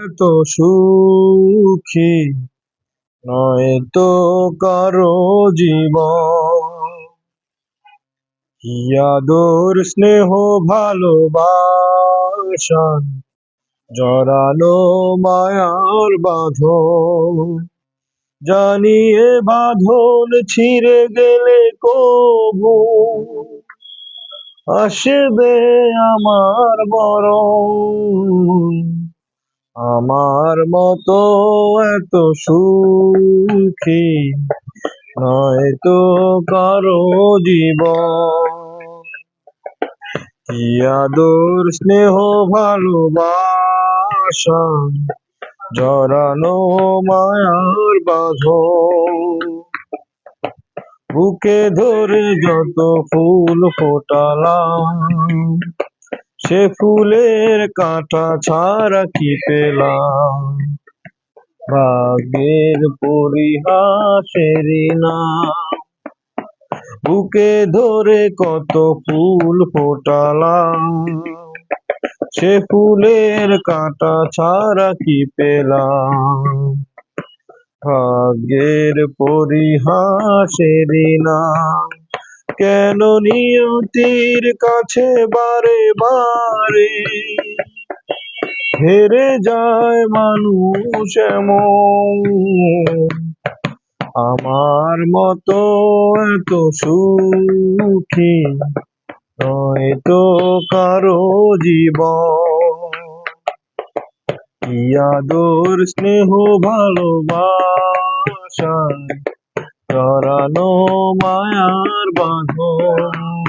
এত সুখী নয় তো কারো জীবন, কি আদর স্নেহ ভালোবাসা জড়ানো মায়ার বাঁধন। জানিয়ে বাঁধন ছিঁড়ে গেলে কবু আসবে আমার মরণ। আমার মতো এত সুখী নয় তো কারো জীবন, কি আদর স্নেহ ভালোবাসা জড়ানো মায়ার বাঁধন। বুকে ধরে যত ফুল ফোটালাম, সে ফুলের কাঁটা ছাড়া কি পেলাম, ভাগ্যের পরিহাসেরই নাম। বুকে ধরে কত ফুল ফোটালাম, সে ফুলের কাঁটা ছাড়া কি পেলাম, ভাগ্যের পরিহাসেরই নাম। কেন নিয়তির কাছে বারে বারে হেরে যায় মানুষ এমন, আমার মতো এত সুখী নয় তো কারো জীবন, কি আদর স্নেহ ভালোবাসা জড়ানো মায়ার বাঁধন।